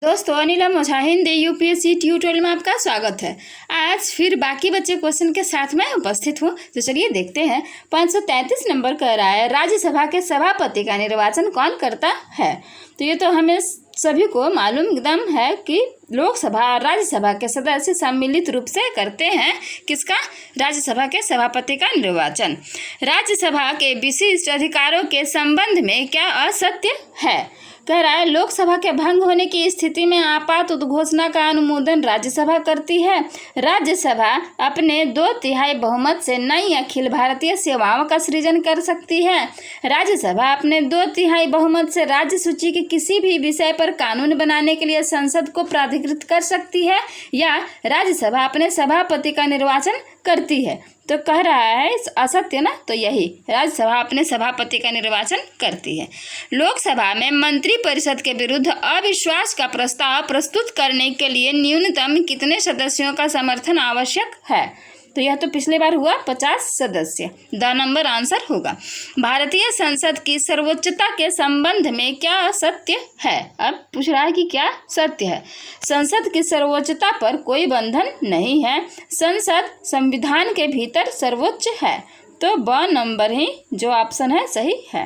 दोस्तों, अनिला मुजाहिद UPSC tutorial में आपका स्वागत है। आज फिर बाकी बच्चे क्वेश्चन के साथ मैं उपस्थित हूँ। तो चलिए देखते हैं। 533 नंबर कह रहा है, राज्यसभा के सभापति का निर्वाचन कौन करता है। तो ये तो हमें सभी को मालूम एकदम है कि लोकसभा और राज्यसभा के सदस्य सम्मिलित रूप से करते हैं किसका, राज्यसभा के सभापति का निर्वाचन। राज्यसभा के विशिष्ट अधिकारों के संबंध में क्या असत्य है। कह रहा है, लोकसभा के भंग होने की स्थिति में आपात उद्घोषणा का अनुमोदन राज्यसभा करती है। राज्यसभा अपने 2/3 बहुमत से नई अखिल भारतीय सेवाओं का सृजन कर सकती है। राज्यसभा अपने 2/3 बहुमत से राज्य सूची के किसी भी विषय पर कानून बनाने के लिए संसद को प्राधिकृत कर सकती है, या राज्यसभा अपने सभापति का निर्वाचन करती है। तो कह रहा है असत्य ना, तो यही राज्यसभा अपने सभापति का निर्वाचन करती है। लोकसभा में मंत्रिपरिषद के विरुद्ध अविश्वास का प्रस्ताव प्रस्तुत करने के लिए न्यूनतम कितने सदस्यों का समर्थन आवश्यक है। तो यह तो पिछली बार हुआ 50 सदस्य। द नंबर आंसर होगा। भारतीय संसद की सर्वोच्चता के संबंध में क्या सत्य है। अब पूछ रहा है कि क्या सत्य है। संसद की सर्वोच्चता पर कोई बंधन नहीं है। संसद संविधान के भीतर सर्वोच्च है। तो ब नंबर ही जो ऑप्शन है सही है।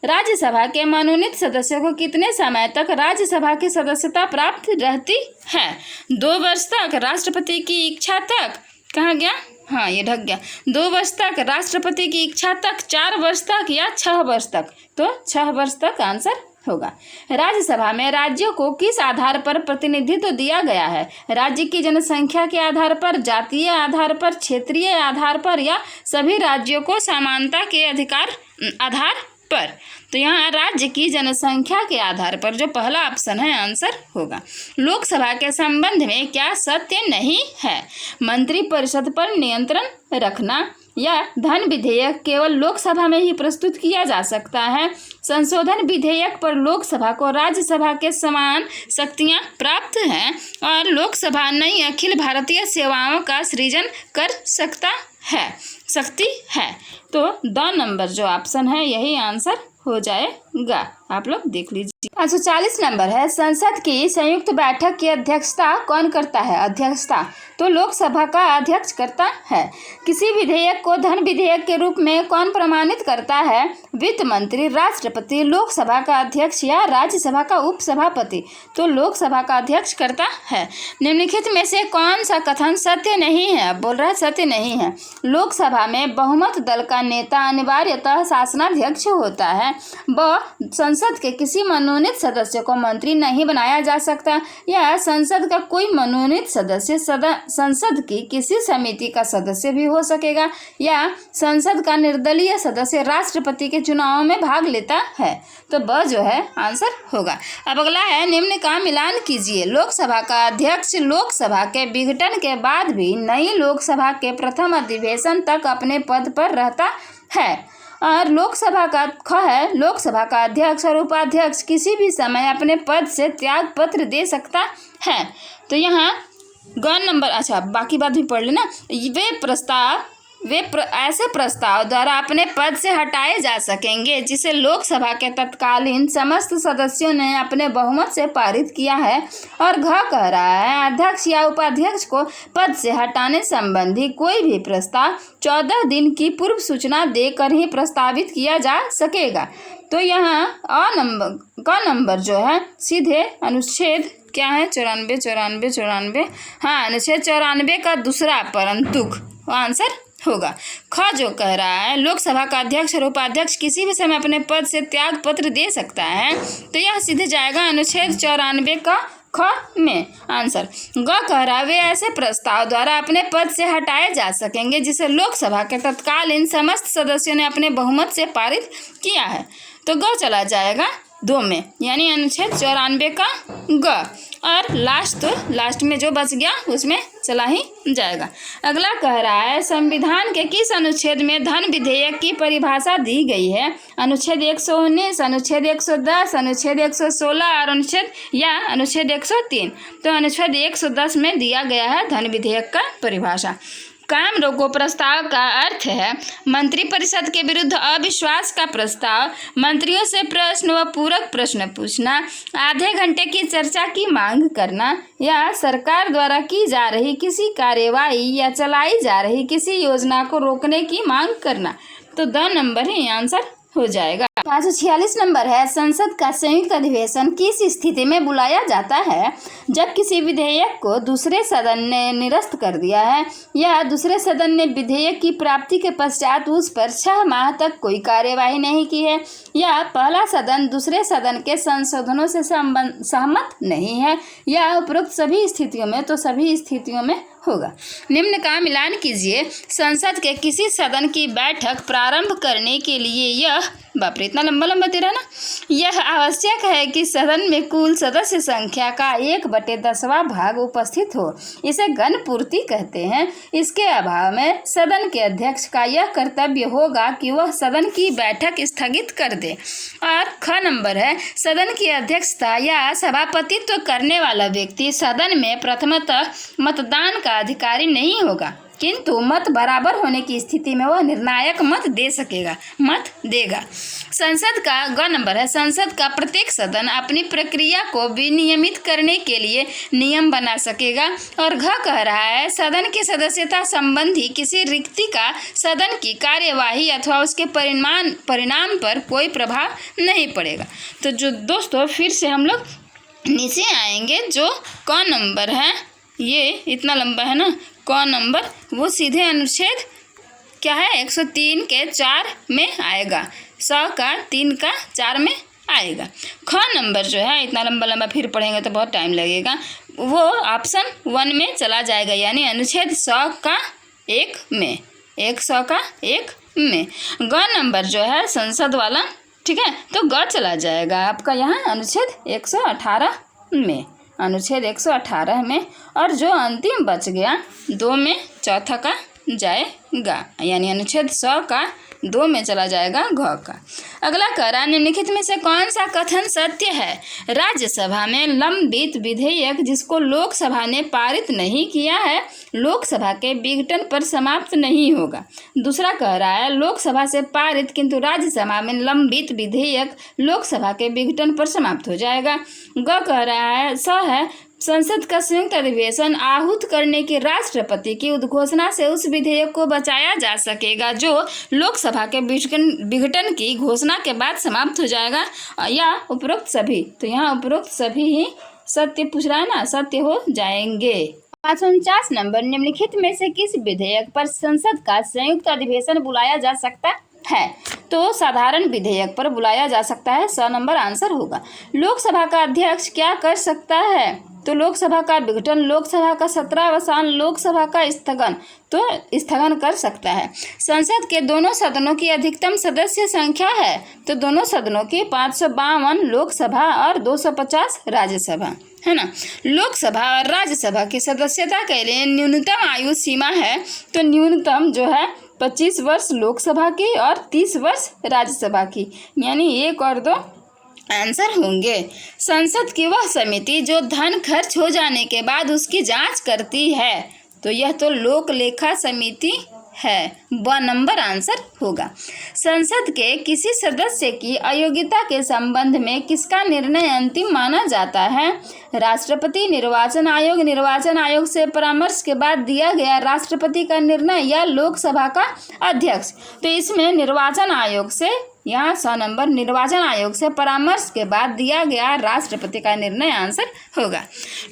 राज्यसभा के मनोनीत सदस्यों को कितने समय तक राज्यसभा की सदस्यता प्राप्त रहती है। 2 वर्ष तक, राष्ट्रपति की इच्छा तक, कहाँ गया, हाँ ये ढक गया, 2 वर्ष तक, राष्ट्रपति की इच्छा तक, 4 वर्ष तक या 6 वर्ष तक। तो 6 वर्ष तक आंसर होगा। राज्यसभा में राज्यों को किस आधार पर प्रतिनिधित्व दिया गया है। राज्य की जनसंख्या के आधार पर, जातीय आधार पर, क्षेत्रीय आधार पर, या सभी राज्यों को समानता के आधार पर। तो यहाँ राज्य की जनसंख्या के आधार पर जो पहला ऑप्शन है आंसर होगा। लोकसभा के संबंध में क्या सत्य नहीं है। मंत्रिपरिषद पर नियंत्रण रखना या धन विधेयक केवल लोकसभा में ही प्रस्तुत किया जा सकता है। संशोधन विधेयक पर लोकसभा को राज्यसभा के समान शक्तियां प्राप्त हैं और लोकसभा नई अखिल भारतीय सेवाओं का सृजन कर सकती है। तो द नंबर जो ऑप्शन है यही आंसर हो जाएगा। आप लोग देख लीजिए। 40 नंबर है, संसद की संयुक्त बैठक की अध्यक्षता कौन करता है। अध्यक्षता तो लोकसभा का अध्यक्ष करता है। किसी विधेयक को धन विधेयक के रूप में कौन प्रमाणित करता है। वित्त मंत्री, राष्ट्रपति, लोकसभा का अध्यक्ष या राज्यसभा का उपसभापति। तो लोकसभा का अध्यक्ष करता है। निम्नलिखित में से कौन सा कथन सत्य नहीं है। बोल रहा है सत्य नहीं है। लोकसभा में बहुमत दल का नेता अनिवार्यतः शासनाध्यक्ष होता है। ब संसद के किसी मनोनीत सदस्य को मंत्री नहीं बनाया जा सकता, या संसद का कोई मनोनीत सदस्य संसद की किसी समिति का सदस्य भी हो सकेगा, या संसद का निर्दलीय सदस्य राष्ट्रपति के चुनाव में भाग लेता है। तो ब जो है आंसर होगा। अब अगला है, निम्न का मिलान कीजिए। लोकसभा का अध्यक्ष लोकसभा के विघटन के बाद भी नई लोकसभा के प्रथम अधिवेशन तक अपने पद पर रहता है। और लोकसभा का ख है, लोकसभा का अध्यक्ष और उपाध्यक्ष किसी भी समय अपने पद से त्याग पत्र दे सकता है। तो यहाँ ग नंबर, अच्छा बाकी बात भी पढ़ लेना। ऐसे प्रस्ताव द्वारा अपने पद से हटाए जा सकेंगे जिसे लोकसभा के तत्कालीन समस्त सदस्यों ने अपने बहुमत से पारित किया है। और घ कह रहा है, अध्यक्ष या उपाध्यक्ष को पद से हटाने संबंधी कोई भी प्रस्ताव 14 दिन की पूर्व सूचना देकर ही प्रस्तावित किया जा सकेगा। तो यहाँ क नंबर जो है सीधे अनुच्छेद क्या है 94 हाँ, अनुच्छेद 94 का दूसरा परंतुक आंसर होगा। ख जो कह रहा है, लोकसभा का अध्यक्ष और उपाध्यक्ष किसी भी समय अपने पद से त्याग पत्र दे सकता है। तो यह सीधे जाएगा अनुच्छेद 94 का ख में आंसर। ग कह रहा है, वे ऐसे प्रस्ताव द्वारा अपने पद से हटाए जा सकेंगे जिसे लोकसभा के तत्कालीन समस्त सदस्यों ने अपने बहुमत से पारित किया है। तो ग चला जाएगा 2 में, यानी अनुच्छेद 94 का ग। और लास्ट में जो बच गया उसमें चला ही जाएगा। अगला कह रहा है, संविधान के किस अनुच्छेद में धन विधेयक की परिभाषा दी गई है। अनुच्छेद 119, अनुच्छेद 110, अनुच्छेद 116 और अनुच्छेद 103। तो अनुच्छेद 110 में दिया गया है धन विधेयक का परिभाषा। काम रोको प्रस्ताव का अर्थ है मंत्रिपरिषद के विरुद्ध अविश्वास का प्रस्ताव, मंत्रियों से प्रश्न व पूरक प्रश्न पूछना, आधे घंटे की चर्चा की मांग करना या सरकार द्वारा की जा रही किसी कार्यवाही या चलाई जा रही किसी योजना को रोकने की मांग करना। तो 2 नंबर ही आंसर हो जाएगा। 546 नंबर है, संसद का संयुक्त अधिवेशन किस स्थिति में बुलाया जाता है? जब किसी विधेयक को दूसरे सदन ने निरस्त कर दिया है या दूसरे सदन ने विधेयक की प्राप्ति के पश्चात उस पर 6 माह तक कोई कार्यवाही नहीं की है या पहला सदन दूसरे सदन के संशोधनों से सहमत नहीं है या उपरोक्त सभी स्थितियों में, तो सभी स्थितियों में होगा। निम्न का मिलान कीजिए। संसद के किसी सदन की बैठक प्रारंभ करने के लिए यह, बाप रे इतना लंबा लंबा तेरा ना, यह आवश्यक है कि सदन में कुल सदस्य संख्या का 1/10वां भाग उपस्थित हो। इसे घनपूर्ति कहते हैं। इसके अभाव में सदन के अध्यक्ष का यह कर्तव्य होगा कि वह सदन की बैठक स्थगित कर दे। और ख नंबर है, सदन की अध्यक्षता या सभापतित्व करने वाला व्यक्ति सदन में प्रथमतः मतदान का अधिकारी नहीं होगा, किंतु मत बराबर होने की स्थिति में वह निर्णायक मत देगा। संसद का ग नंबर है, संसद का प्रत्येक सदन अपनी प्रक्रिया को विनियमित करने के लिए नियम बना सकेगा। और घ कह रहा है, सदन की सदस्यता संबंधी किसी रिक्ति का सदन की कार्यवाही अथवा उसके परिणाम पर कोई प्रभाव नहीं पड़ेगा। तो जो दोस्तों फिर से हम लोग नीचे आएंगे, जो क नंबर है, ये इतना लंबा है ना, क नंबर वो सीधे अनुच्छेद क्या है 103 के 4 में आएगा, 100 का 3 का 4 में आएगा। ख नंबर जो है इतना लंबा फिर पढ़ेंगे तो बहुत टाइम लगेगा, वो ऑप्शन 1 में चला जाएगा, यानी अनुच्छेद 100 का 1 में, 100 का 1 में। ग नंबर जो है संसद वाला, ठीक है, तो ग चला जाएगा आपका यहाँ अनुच्छेद 118 में, अनुच्छेद 118 में। और जो अंतिम बच गया 2 में, चौथा का जाएगा, यानी अनुच्छेद 100 का 2 में चला जाएगा घ का। अगला करा, निम्नलिखित में से कौन सा कथन सत्य है? राज्यसभा में लंबित विधेयक जिसको लोकसभा ने पारित नहीं किया है, लोकसभा के विघटन पर समाप्त नहीं होगा। दूसरा कह रहा है, लोकसभा से पारित किंतु राज्यसभा में लंबित विधेयक लोकसभा के विघटन पर समाप्त हो जाएगा। ग कह रहा है, स है, संसद का संयुक्त अधिवेशन आहूत करने की राष्ट्रपति की उद्घोषणा से उस विधेयक को बचाया जा सकेगा जो लोकसभा के विघटन की घोषणा के बाद समाप्त हो जाएगा, या उपरोक्त सभी। तो यहाँ उपरोक्त सभी ही सत्य पूछ रहा है ना, सत्य हो जाएंगे। 549 नंबर, निम्नलिखित में से किस विधेयक पर संसद का संयुक्त अधिवेशन बुलाया जा सकता है? तो साधारण विधेयक पर बुलाया जा सकता है, 100 नंबर आंसर होगा। लोकसभा का अध्यक्ष क्या कर सकता है? तो लोकसभा का विघटन, लोकसभा का सत्रावसान, लोकसभा का स्थगन, तो स्थगन कर सकता है। संसद के दोनों सदनों की अधिकतम सदस्य संख्या है, तो दोनों सदनों की 552 लोकसभा और 250 राज्यसभा, है ना। लोकसभा और राज्यसभा की सदस्यता के लिए न्यूनतम आयु सीमा है, तो न्यूनतम जो है 25 वर्ष लोकसभा की और 30 वर्ष राज्यसभा की, यानी 1 और 2 आंसर होंगे। संसद की वह समिति जो धन खर्च हो जाने के बाद उसकी जांच करती है, तो यह तो लोक लेखा समिति है, ब नंबर आंसर होगा। संसद के किसी सदस्य की अयोग्यता के संबंध में किसका निर्णय अंतिम माना जाता है? राष्ट्रपति, निर्वाचन आयोग से परामर्श के बाद दिया गया राष्ट्रपति का निर्णय या लोकसभा का अध्यक्ष। तो इसमें निर्वाचन आयोग से, यहाँ 100 नंबर, निर्वाचन आयोग से परामर्श के बाद दिया गया राष्ट्रपति का निर्णय आंसर होगा।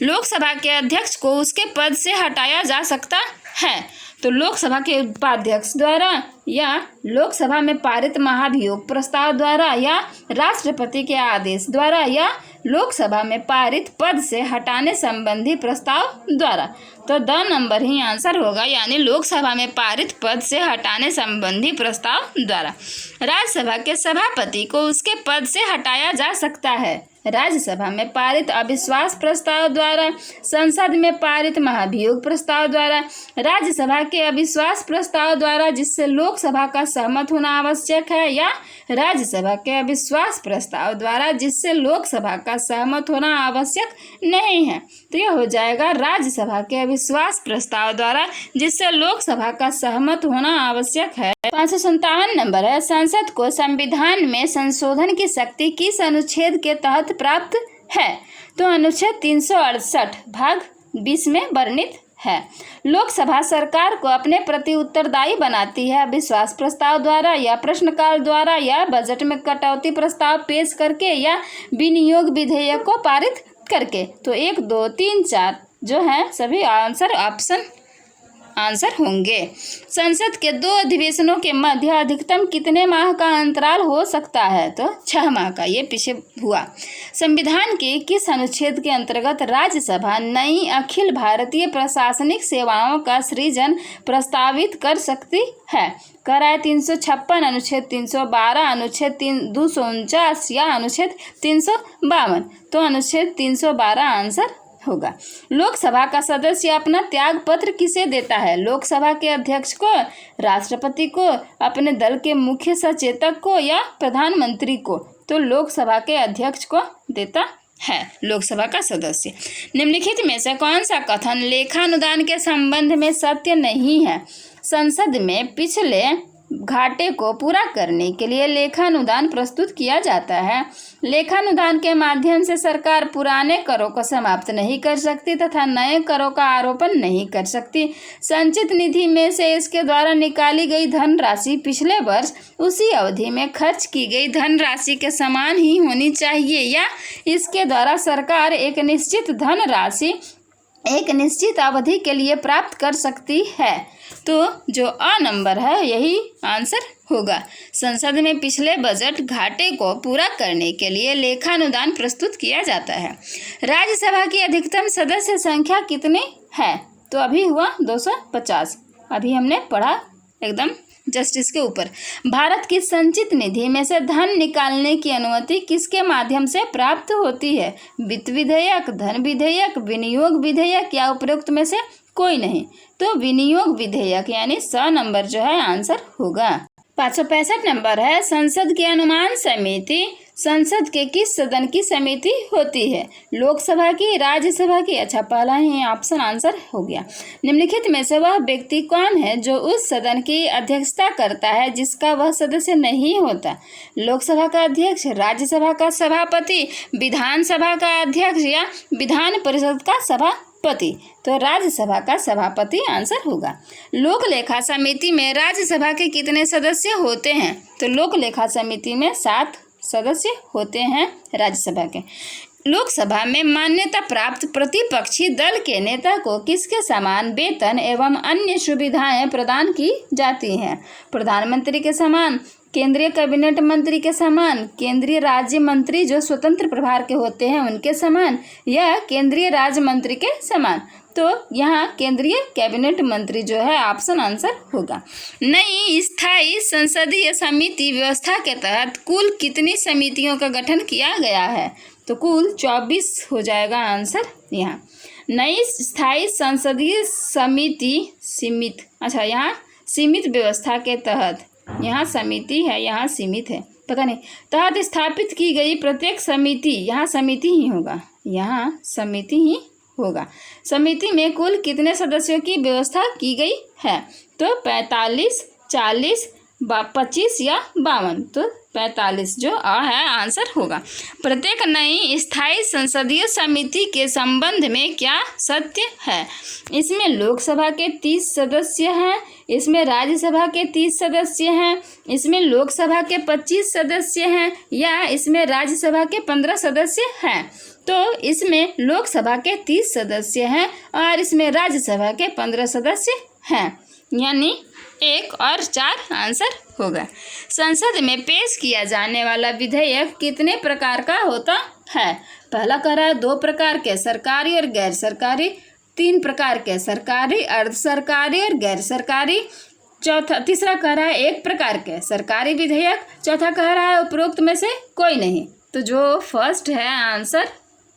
लोकसभा के अध्यक्ष को उसके पद से हटाया जा सकता है, तो लोकसभा के उपाध्यक्ष द्वारा या लोकसभा में पारित महाभियोग प्रस्ताव द्वारा या राष्ट्रपति के आदेश द्वारा या लोकसभा में पारित पद से हटाने संबंधी प्रस्ताव द्वारा। तो 2 नंबर ही आंसर होगा, यानी लोकसभा में पारित पद से हटाने संबंधी प्रस्ताव द्वारा। राज्यसभा के सभापति को उसके पद से हटाया जा सकता है, राज्यसभा में पारित अविश्वास प्रस्ताव द्वारा, संसद में पारित महाभियोग प्रस्ताव द्वारा, राज्यसभा के अविश्वास प्रस्ताव द्वारा जिससे लोकसभा का सहमत होना आवश्यक है, या राज्यसभा के अविश्वास प्रस्ताव द्वारा जिससे लोकसभा का सहमत होना आवश्यक नहीं है। तो यह हो जाएगा राज्यसभा के अविश्वास प्रस्ताव द्वारा जिससे लोकसभा का सहमत होना आवश्यक है। 557 नंबर है, संसद को संविधान में संशोधन की शक्ति किस अनुच्छेद के तहत प्राप्त है? तो अनुच्छेद 368 भाग 20 में वर्णित है। लोकसभा सरकार को अपने प्रति उत्तरदायी बनाती है अविश्वास प्रस्ताव द्वारा, या प्रश्नकाल द्वारा, या बजट में कटौती प्रस्ताव पेश करके, या विनियोग विधेयक को पारित करके। तो 1, 2, 3, 4 जो है सभी आंसर होंगे। संसद के 2 अधिवेशनों के मध्य अधिकतम कितने माह का अंतराल हो सकता है? तो 6 माह का, ये पीछे हुआ। संविधान के किस अनुच्छेद के अंतर्गत राज्यसभा नई अखिल भारतीय प्रशासनिक सेवाओं का सृजन प्रस्तावित कर सकती है? कह रहा है 356, अनुच्छेद 312, अनुच्छेद 249 या अनुच्छेद 352। तो अनुच्छेद 312 आंसर होगा। लोकसभा का सदस्य अपना त्याग पत्र किसे देता है? लोकसभा के अध्यक्ष को, राष्ट्रपति को, अपने दल के मुख्य सचेतक को, या प्रधानमंत्री को? तो लोकसभा के अध्यक्ष को देता है लोकसभा का सदस्य। निम्नलिखित में से कौन सा कथन लेखानुदान के संबंध में सत्य नहीं है? संसद में पिछले घाटे को पूरा करने के लिए लेखानुदान प्रस्तुत किया जाता है। लेखानुदान के माध्यम से सरकार पुराने करों को समाप्त नहीं कर सकती तथा नए करों का आरोपण नहीं कर सकती। संचित निधि में से इसके द्वारा निकाली गई धनराशि पिछले वर्ष उसी अवधि में खर्च की गई धनराशि के समान ही होनी चाहिए, या इसके द्वारा सरकार एक निश्चित धनराशि एक निश्चित अवधि के लिए प्राप्त कर सकती है। तो जो अ नंबर है यही आंसर होगा। संसद में पिछले बजट घाटे को पूरा करने के लिए लेखानुदान प्रस्तुत किया जाता है। राज्यसभा की अधिकतम सदस्य संख्या कितनी है? तो अभी हुआ 250, अभी हमने पढ़ा एकदम जस्टिस के ऊपर। भारत की संचित निधि में से धन निकालने की अनुमति किसके माध्यम से प्राप्त होती है? वित्त विधेयक, धन विधेयक, विनियोग विधेयक, या उपरोक्त में से कोई नहीं? तो विनियोग विधेयक यानी 100 नंबर जो है आंसर होगा। 565 नंबर है, संसद की अनुमान समिति संसद के किस सदन की समिति होती है? लोकसभा की, राज्यसभा की? अच्छा, पहला ही ऑप्शन आंसर हो गया। निम्नलिखित में से वह व्यक्ति कौन है जो उस सदन की अध्यक्षता करता है जिसका वह सदस्य नहीं होता? लोकसभा का अध्यक्ष, राज्यसभा का सभापति, विधानसभा का अध्यक्ष, या विधान परिषद का सभापति? तो राज्यसभा का सभापति आंसर होगा। लोक लेखा समिति में राज्यसभा के कितने सदस्य होते हैं? तो लोक लेखा समिति में 7 सदस्य होते हैं राज्यसभा के। लोकसभा में मान्यता प्राप्त प्रतिपक्षी दल के नेता को किसके समान वेतन एवं अन्य सुविधाएं प्रदान की जाती हैं? प्रधानमंत्री के समान, केंद्रीय कैबिनेट मंत्री के समान, केंद्रीय राज्य मंत्री जो स्वतंत्र प्रभार के होते हैं उनके समान, या केंद्रीय राज्य मंत्री के समान? तो यहाँ केंद्रीय कैबिनेट मंत्री जो है ऑप्शन आंसर होगा। नई स्थायी संसदीय समिति व्यवस्था के तहत कुल कितनी समितियों का गठन किया गया है? तो कुल 24 हो जाएगा आंसर यहाँ। नई स्थायी संसदीय समिति यहाँ सीमित व्यवस्था के तहत, यहाँ समिति है, यहाँ सीमित है, पता नहीं, तहत स्थापित की गई प्रत्येक समिति, यहाँ समिति ही होगा, यहाँ समिति ही होगा। समिति में कुल कितने सदस्यों की व्यवस्था की गई है? तो 45, 40, 25 या 52? तो 45 जो है आंसर होगा। प्रत्येक नई स्थायी संसदीय समिति के संबंध में क्या सत्य है? इसमें लोकसभा के 30 सदस्य हैं, इसमें राज्यसभा के 30 सदस्य हैं, इसमें लोकसभा के 25 सदस्य हैं, या इसमें राज्यसभा के 15 सदस्य हैं? तो इसमें लोकसभा के 30 सदस्य हैं और इसमें राज्यसभा के 15 सदस्य हैं, यानी 1 और 4 आंसर होगा। संसद में पेश किया जाने वाला विधेयक कितने प्रकार का होता है? पहला कह रहा है 2 प्रकार के, सरकारी और गैर सरकारी। 3 प्रकार के, सरकारी, अर्ध सरकारी और गैर सरकारी। तीसरा कह रहा है 1 प्रकार के सरकारी विधेयक। चौथा कह रहा है उपरोक्त में से कोई नहीं। तो जो फर्स्ट है आंसर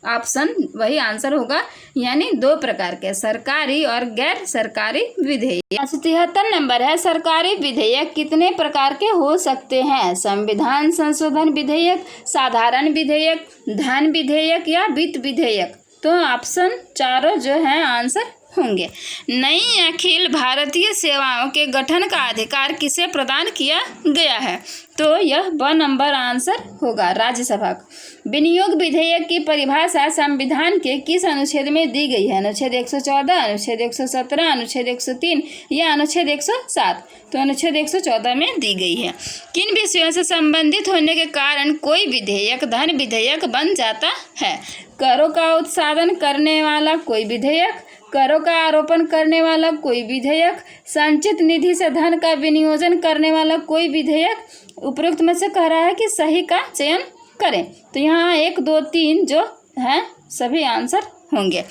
ऑप्शन वही आंसर होगा, यानी दो प्रकार के, सरकारी और गैर सरकारी विधेयक। 73 नंबर है, सरकारी विधेयक कितने प्रकार के हो सकते हैं? संविधान संशोधन विधेयक, साधारण विधेयक, धन विधेयक या वित्त विधेयक। तो ऑप्शन चारों जो है आंसर होंगे। नई अखिल भारतीय सेवाओं के गठन का अधिकार किसे प्रदान किया गया है? तो यह ब नंबर आंसर होगा, राज्यसभा को। विनियोग विधेयक की परिभाषा संविधान के किस अनुच्छेद में दी गई है? अनुच्छेद 114, अनुच्छेद 117, अनुच्छेद 103 या अनुच्छेद 107? तो अनुच्छेद 114 में दी गई है। किन विषयों से संबंधित होने के कारण कोई विधेयक धन विधेयक बन जाता है? करों का उत्साधन करने वाला कोई विधेयक, करों का आरोपण करने वाला कोई विधेयक, संचित निधि से धन का विनियोजन करने वाला कोई विधेयक। उपरोक्त में से कह रहा है कि सही का चयन करें। तो यहाँ 1, 2, 3 जो है सभी आंसर होंगे।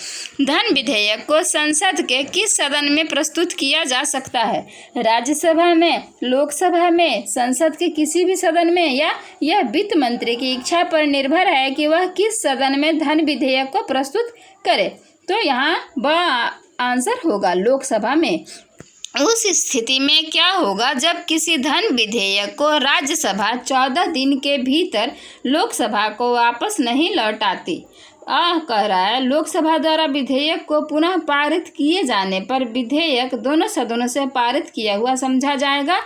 धन विधेयक को संसद के किस सदन में प्रस्तुत किया जा सकता है? राज्यसभा में, लोकसभा में, संसद के किसी भी सदन में, या यह वित्त मंत्री की इच्छा पर निर्भर है कि वह किस सदन में धन विधेयक को प्रस्तुत करे? तो यहाँ ब आंसर होगा, लोकसभा में। उस स्थिति में क्या होगा जब किसी धन विधेयक को राज्यसभा 14 दिन के भीतर लोकसभा को वापस नहीं लौटाती? कह रहा है लोकसभा द्वारा विधेयक को पुनः पारित किए जाने पर विधेयक दोनों सदनों से पारित किया हुआ समझा जाएगा।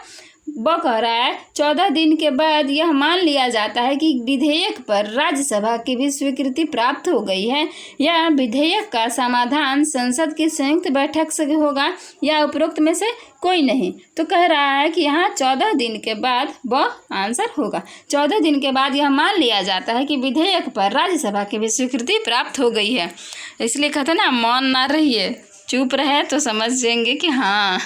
वह कह रहा है 14 दिन के बाद यह मान लिया जाता है कि विधेयक पर राज्यसभा की भी स्वीकृति प्राप्त हो गई है, या विधेयक का समाधान संसद की संयुक्त बैठक से होगा, या उपरोक्त में से कोई नहीं। तो कह रहा है कि यहाँ 14 दिन के बाद वह आंसर होगा। 14 दिन के बाद यह मान लिया जाता है कि विधेयक पर राज्यसभा की भी स्वीकृति प्राप्त हो गई है। इसलिए कहते ना, मौन ना रहिए, चुप रहे तो समझ जाएंगे कि हाँ।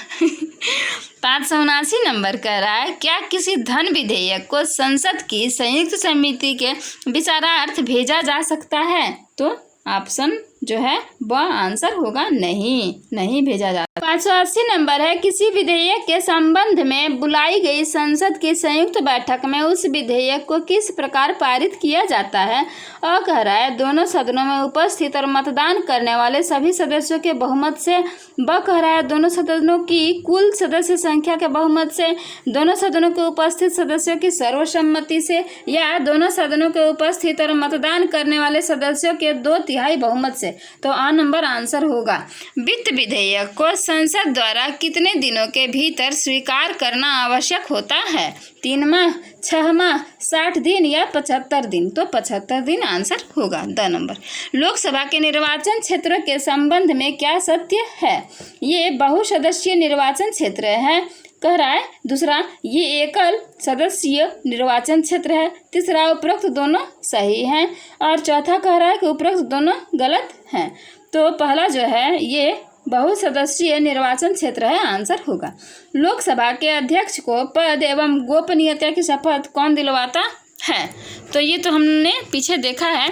579 नंबर कह रहा है, क्या किसी धन विधेयक को संसद की संयुक्त समिति के विचारार्थ भेजा जा सकता है? तो ऑप्शन जो है वह आंसर होगा, नहीं भेजा जाता। 580 नंबर है, किसी विधेयक के संबंध में बुलाई गई संसद की संयुक्त बैठक में उस विधेयक को किस प्रकार पारित किया जाता है? कह रहा है दोनों सदनों में उपस्थित और मतदान करने वाले सभी सदस्यों के बहुमत से। ब कह रहा है दोनों सदनों की कुल सदस्य संख्या के बहुमत से, दोनों सदनों के उपस्थित सदस्यों की सर्वसम्मति से, या दोनों सदनों के उपस्थित और मतदान करने वाले सदस्यों के 2/3 बहुमत से। तो आ नंबर आंसर होगा। वित्त विधेयक को संसद द्वारा कितने दिनों के भीतर स्वीकार करना आवश्यक होता है? 3 माह, 6 माह, 60 दिन या 75 दिन? तो 75 दिन आंसर होगा, द नंबर। लोकसभा के निर्वाचन क्षेत्रों के संबंध में क्या सत्य है? ये बहुसदस्यीय निर्वाचन क्षेत्र है, कह रहा है। दूसरा, ये एकल सदस्यीय निर्वाचन क्षेत्र है। तीसरा, उपरोक्त दोनों सही हैं। और चौथा कह रहा है कि उपरोक्त दोनों गलत हैं। तो पहला जो है ये बहुसदस्यीय निर्वाचन क्षेत्र है, आंसर होगा। लोकसभा के अध्यक्ष को पद एवं गोपनीयता की शपथ कौन दिलवाता है? तो ये तो हमने पीछे देखा है।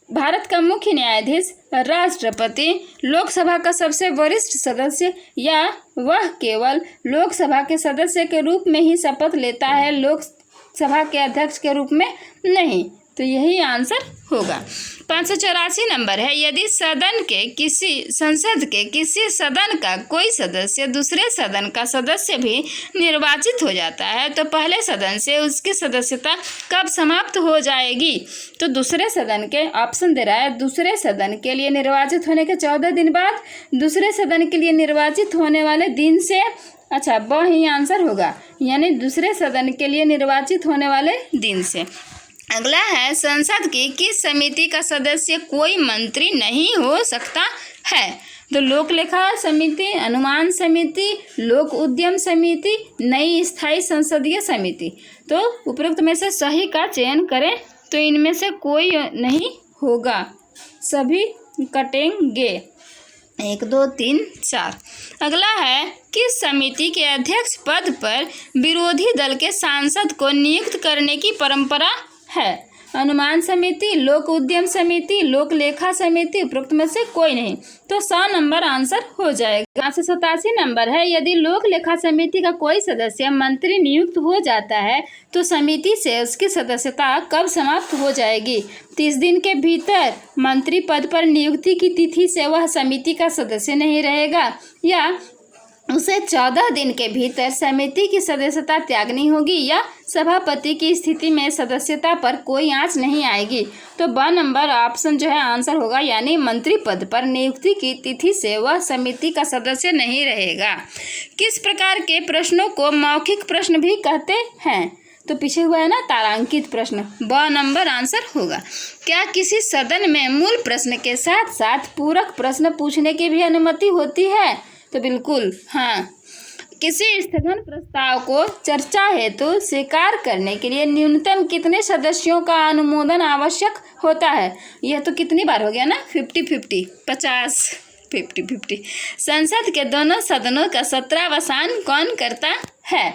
भारत का मुख्य न्यायाधीश, राष्ट्रपति, लोकसभा का सबसे वरिष्ठ सदस्य, या वह केवल लोकसभा के सदस्य के रूप में ही शपथ लेता है, लोकसभा के अध्यक्ष के रूप में नहीं? तो यही आंसर होगा। 584 नंबर है, यदि संसद के किसी सदन का कोई सदस्य दूसरे सदन का सदस्य भी निर्वाचित हो जाता है तो पहले सदन से उसकी सदस्यता कब समाप्त हो जाएगी? तो दूसरे सदन के ऑप्शन दे रहा है, दूसरे सदन के लिए निर्वाचित होने के 14 दिन बाद, दूसरे सदन के लिए निर्वाचित होने वाले दिन से। अच्छा, वह ही आंसर होगा, यानी दूसरे सदन के लिए निर्वाचित होने वाले दिन से। अगला है, संसद की किस समिति का सदस्य कोई मंत्री नहीं हो सकता है? तो लोक लेखा समिति, अनुमान समिति, लोक उद्यम समिति, नई स्थायी संसदीय समिति। तो उपरोक्त में से सही का चयन करें। तो इनमें से कोई नहीं होगा, सभी कटेंगे। 1, 2, 3, 4। अगला है, किस समिति के अध्यक्ष पद पर विरोधी दल के सांसद को नियुक्त करने की परंपरा है? अनुमान समिति, लोक उद्यम समिति, लोक लेखा समिति, उपरोक्त में से कोई नहीं। तो 100 नंबर आंसर हो जाएगा। 587 नंबर है, यदि लोक लेखा समिति का कोई सदस्य मंत्री नियुक्त हो जाता है तो समिति से उसकी सदस्यता कब समाप्त हो जाएगी? 30 दिन के भीतर मंत्री पद पर नियुक्ति की तिथि से वह समिति का सदस्य नहीं रहेगा, या उसे 14 दिन के भीतर समिति की सदस्यता त्यागनी होगी, या सभापति की स्थिति में सदस्यता पर कोई आंच नहीं आएगी। तो ब नंबर ऑप्शन जो है आंसर होगा, यानी मंत्री पद पर नियुक्ति की तिथि से वह समिति का सदस्य नहीं रहेगा। किस प्रकार के प्रश्नों को मौखिक प्रश्न भी कहते हैं? तो पीछे हुआ है ना तारांकित प्रश्न, ब नंबर आंसर होगा। क्या किसी सदन में मूल प्रश्न के साथ साथ पूरक प्रश्न पूछने की भी अनुमति होती है? तो बिल्कुल हाँ। किसी स्थगन प्रस्ताव को चर्चा हेतु स्वीकार करने के लिए न्यूनतम कितने सदस्यों का अनुमोदन आवश्यक होता है? यह तो कितनी बार हो गया ना, 50-50, 50-50। संसद के दोनों सदनों का सत्रावसान कौन करता है?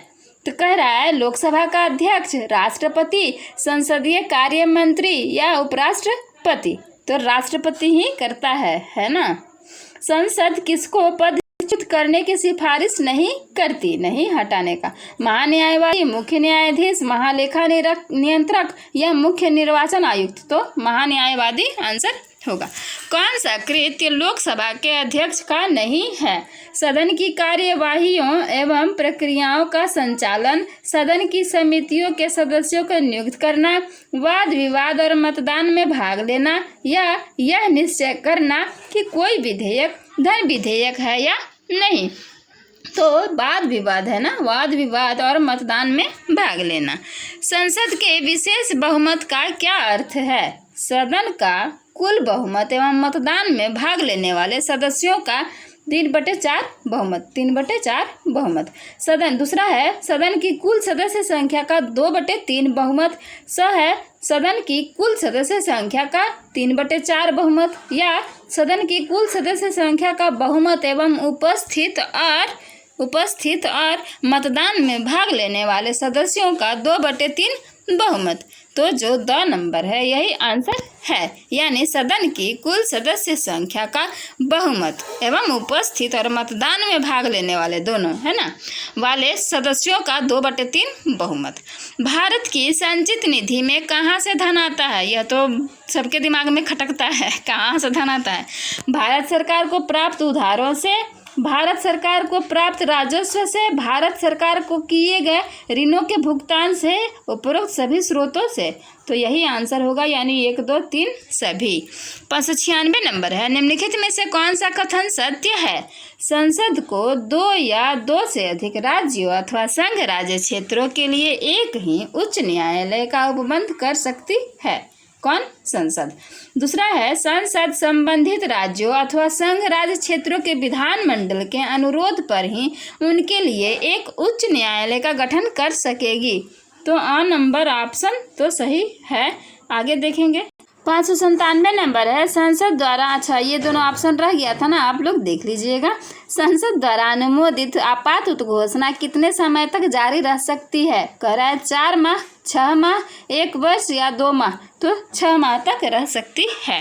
तो कह रहा है लोकसभा का अध्यक्ष, राष्ट्रपति, संसदीय कार्य मंत्री या उपराष्ट्रपति। तो राष्ट्रपति ही करता है ना। संसद किसको पद करने की सिफारिश नहीं करती, नहीं हटाने का? महान्यायवादी, मुख्य न्यायाधीश, महालेखा नियंत्रक या मुख्य निर्वाचन आयुक्त। तो महान्यायवादी आंसर होगा। कौन सा कृत्य लोकसभा के अध्यक्ष का नहीं है? सदन की कार्यवाहियों एवं प्रक्रियाओं का संचालन, सदन की समितियों के सदस्यों को नियुक्त करना, वाद विवाद और मतदान में भाग लेना, या यह निश्चय करना कि कोई विधेयक धन विधेयक है या नहीं। तो वाद विवाद है ना, वाद विवाद और मतदान में भाग लेना। संसद के विशेष बहुमत का क्या अर्थ है? सदन का कुल बहुमत एवं मतदान में भाग लेने वाले सदस्यों का 3/4 बहुमत, 3/4 बहुमत। सदन दूसरा है सदन की कुल सदस्य संख्या का 2/3 बहुमत। है सदन की कुल सदस्य संख्या का 3/4 बहुमत, या सदन की कुल सदस्य संख्या का बहुमत एवं उपस्थित और मतदान में भाग लेने वाले सदस्यों का 2/3 बहुमत। तो जो 2 नंबर है यही आंसर है, यानी सदन की कुल सदस्य संख्या का बहुमत एवं उपस्थित और मतदान में भाग लेने वाले दोनों है ना वाले सदस्यों का 2/3 बहुमत। भारत की संचित निधि में कहाँ से धन आता है? यह तो सबके दिमाग में खटकता है, कहाँ से धन आता है? भारत सरकार को प्राप्त उधारों से, भारत सरकार को प्राप्त राजस्व से, भारत सरकार को किए गए ऋणों के भुगतान से, उपरोक्त सभी स्रोतों से। तो यही आंसर होगा, यानी 1, 2, 3 सभी। 596 नंबर है, निम्नलिखित में से कौन सा कथन सत्य है? संसद को 2 या 2 से अधिक राज्यों अथवा संघ राज्य क्षेत्रों के लिए एक ही उच्च न्यायालय का उपबंध कर सकती है। कौन? संसद। दूसरा है संसद संबंधित राज्यों अथवा संघ राज्य क्षेत्रों के विधानमंडल के अनुरोध पर ही उनके लिए एक उच्च न्यायालय का गठन कर सकेगी। तो अ नंबर ऑप्शन तो सही है। आगे देखेंगे। 597 नंबर है, संसद द्वारा, अच्छा ये दोनों ऑप्शन रह गया था ना, आप लोग देख लीजिएगा। संसद द्वारा अनुमोदित आपात घोषणा कितने समय तक जारी रह सकती है? कह रहा है 4 माह, 6 माह, 1 वर्ष या 2 माह। तो 6 माह तक रह सकती है।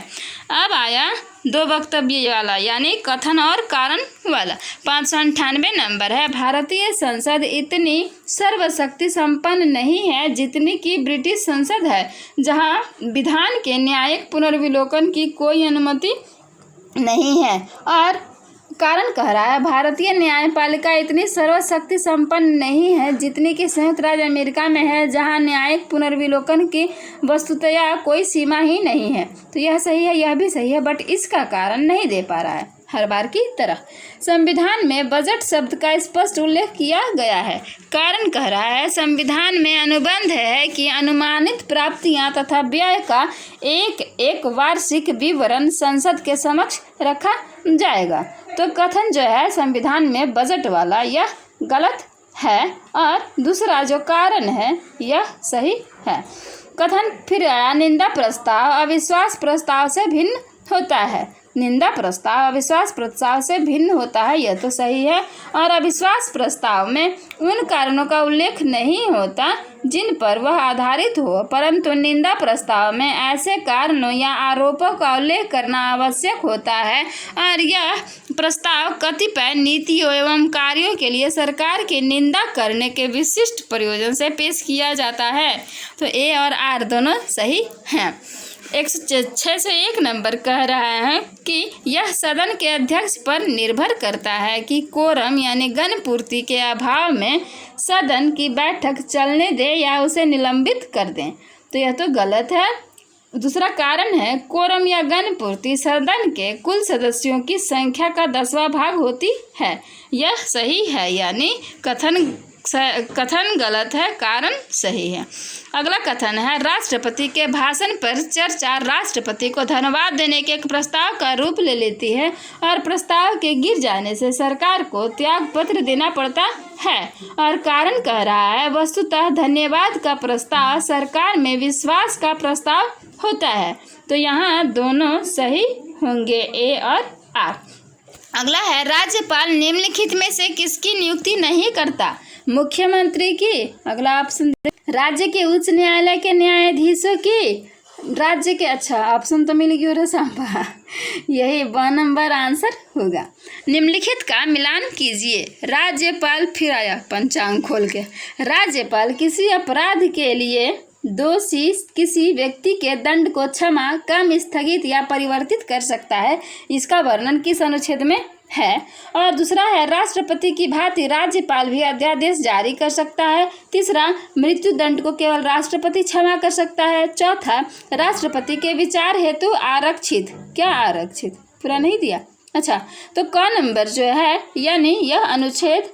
अब आया 2 वक्तव्य वाला, यानी कथन और कारण वाला। 598 नंबर है, भारतीय संसद इतनी सर्वशक्ति संपन्न नहीं है जितनी कि ब्रिटिश संसद है, जहां विधान के न्यायिक पुनर्विलोकन की कोई अनुमति नहीं है। और कारण कह रहा है भारतीय न्यायपालिका इतनी सर्वशक्ति संपन्न नहीं है जितनी कि संयुक्त राज्य अमेरिका में है, जहां न्यायिक पुनर्विलोकन की वस्तुतया कोई सीमा ही नहीं है। तो यह सही है, यह भी सही है, बट इसका कारण नहीं दे पा रहा है हर बार की तरह। संविधान में बजट शब्द का स्पष्ट उल्लेख किया गया है। कारण कह रहा है संविधान में अनुबंध है कि अनुमानित प्राप्तियां तथा व्यय का एक वार्षिक विवरण संसद के समक्ष रखा जाएगा। तो कथन जो है संविधान में बजट वाला यह गलत है, और दूसरा जो कारण है यह सही है। कथन फिर आया निंदा प्रस्ताव अविश्वास प्रस्ताव से भिन्न होता है। निंदा प्रस्ताव अविश्वास प्रस्ताव से भिन्न होता है, यह तो सही है। और अविश्वास प्रस्ताव में उन कारणों का उल्लेख नहीं होता जिन पर वह आधारित हो, परंतु निंदा प्रस्ताव में ऐसे कारणों या आरोपों का उल्लेख करना आवश्यक होता है और यह प्रस्ताव कतिपय नीतियों एवं कार्यों के लिए सरकार की निंदा करने के विशिष्ट प्रयोजन से पेश किया जाता है। तो ए और आर दोनों सही हैं। 601 नंबर कह रहा है कि यह सदन के अध्यक्ष पर निर्भर करता है कि कोरम यानी गणपूर्ति के अभाव में सदन की बैठक चलने दे या उसे निलंबित कर दें। तो यह तो गलत है। दूसरा कारण है कोरम या गणपूर्ति सदन के कुल सदस्यों की संख्या का 10वां भाग होती है, यह सही है, यानी कथन गलत है, कारण सही है। अगला कथन है राष्ट्रपति के भाषण पर चर्चा राष्ट्रपति को धन्यवाद देने के एक प्रस्ताव का रूप ले लेती है और प्रस्ताव के गिर जाने से सरकार को त्याग पत्र देना पड़ता है। और कारण कह रहा है वस्तुतः धन्यवाद का प्रस्ताव सरकार में विश्वास का प्रस्ताव होता है। तो यहाँ दोनों सही होंगे, ए और आर। अगला है राज्यपाल निम्नलिखित में से किसकी नियुक्ति नहीं करता? मुख्यमंत्री की। अगला ऑप्शन राज्य के उच्च न्यायालय के न्यायाधीशों की। राज्य के, अच्छा ऑप्शन तो मिल गया सांबा, यही 1 नंबर आंसर होगा। निम्नलिखित का मिलान कीजिए। राज्यपाल, फिर आया पंचांग खोल के, राज्यपाल किसी अपराध के लिए दोषी किसी व्यक्ति के दंड को क्षमा, कम, स्थगित या परिवर्तित कर सकता है। इसका वर्णन किस अनुच्छेद में है? और दूसरा है राष्ट्रपति की भांति राज्यपाल भी अध्यादेश जारी कर सकता है। तीसरा, मृत्यु दंड को केवल राष्ट्रपति क्षमा कर सकता है। चौथा, राष्ट्रपति के विचार हेतु आरक्षित, क्या आरक्षित पूरा नहीं दिया, अच्छा तो क नंबर जो है यानी यह अनुच्छेद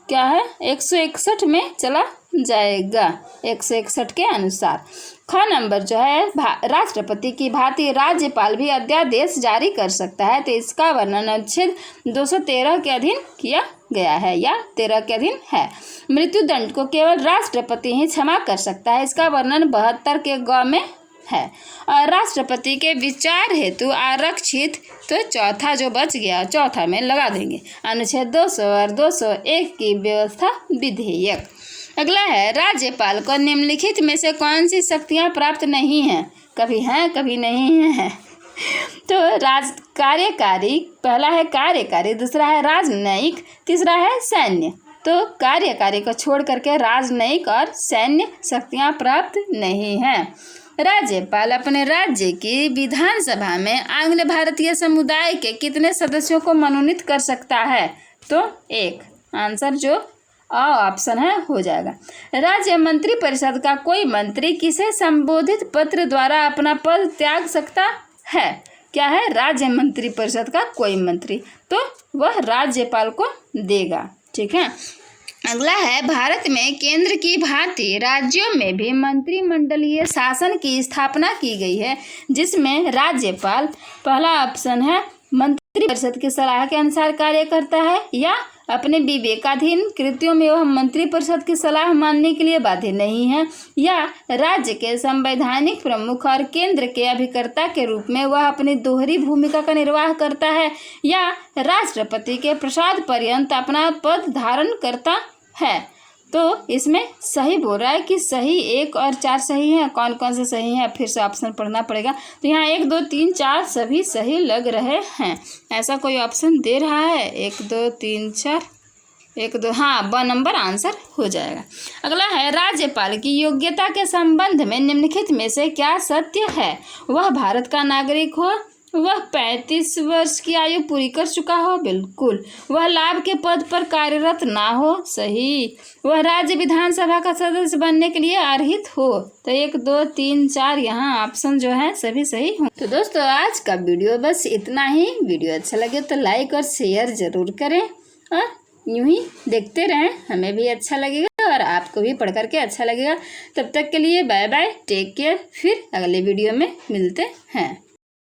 क्या है 161 में चला जाएगा, 161 के अनुसार। ख नंबर जो है राष्ट्रपति की भांति राज्यपाल भी अध्यादेश जारी कर सकता है, तो इसका वर्णन अनुच्छेद 213 के अधीन किया गया है या 13 के अधीन है। मृत्यु दंड को केवल राष्ट्रपति ही क्षमा कर सकता है, इसका वर्णन 72 के ग में है। और राष्ट्रपति के विचार हेतु आरक्षित, तो चौथा जो बच गया चौथा में लगा देंगे, अनुच्छेद 200 और 201 की व्यवस्था विधेयक। अगला है राज्यपाल को निम्नलिखित में से कौन सी शक्तियां प्राप्त नहीं हैं? कभी हैं कभी नहीं हैं। तो कार्यकारी, पहला है कार्यकारी, दूसरा है राजनयिक, तीसरा है सैन्य। तो कार्यकारी को छोड़ करके राजनयिक और सैन्य शक्तियां प्राप्त नहीं हैं। राज्यपाल अपने राज्य की विधानसभा में आंग्ल भारतीय समुदाय के कितने सदस्यों को मनोनीत कर सकता है? तो 1, आंसर जो ऑप्शन है हो जाएगा। राज्य मंत्री परिषद का कोई मंत्री किसे संबोधित पत्र द्वारा अपना पद त्याग सकता है? क्या है? राज्य मंत्री परिषद का कोई मंत्री, तो वह राज्यपाल को देगा, ठीक है। अगला है भारत में केंद्र की भांति राज्यों में भी मंत्रिमंडलीय शासन की स्थापना की गई है, जिसमें राज्यपाल, पहला ऑप्शन है मंत्री परिषद की सलाह के अनुसार कार्य करता है या अपने विवेकाधीन कृत्यों में वह मंत्री परिषद की सलाह मानने के लिए बाध्य नहीं है, या राज्य के संवैधानिक प्रमुख और केंद्र के अभिकर्ता के रूप में वह अपनी दोहरी भूमिका का निर्वाह करता है, या राष्ट्रपति के प्रसाद पर्यंत अपना पद धारण करता है। तो इसमें सही बोल रहा है कि सही 1 और 4 सही हैं। कौन कौन से सही हैं फिर से ऑप्शन पढ़ना पड़ेगा। तो यहाँ 1, 2, 3, 4 सभी सही लग रहे हैं। ऐसा कोई ऑप्शन दे रहा है? 1, 2, 3, 4, 1, 2, हाँ 2 नंबर आंसर हो जाएगा। अगला है राज्यपाल की योग्यता के संबंध में निम्नलिखित में से क्या सत्य है? वह भारत का नागरिक हो, वह 35 वर्ष की आयु पूरी कर चुका हो, बिल्कुल। वह लाभ के पद पर कार्यरत ना हो, सही। वह राज्य विधानसभा का सदस्य बनने के लिए अर्हित हो, तो 1, 2, 3, 4 यहाँ ऑप्शन जो है सभी सही हों। तो दोस्तों आज का वीडियो बस इतना ही। वीडियो अच्छा लगे तो लाइक और शेयर जरूर करें और यूं ही देखते रहें, हमें भी अच्छा लगेगा और आपको भी पढ़ करके अच्छा लगेगा। तब तक के लिए बाय बाय, टेक केयर, फिर अगले वीडियो में मिलते हैं।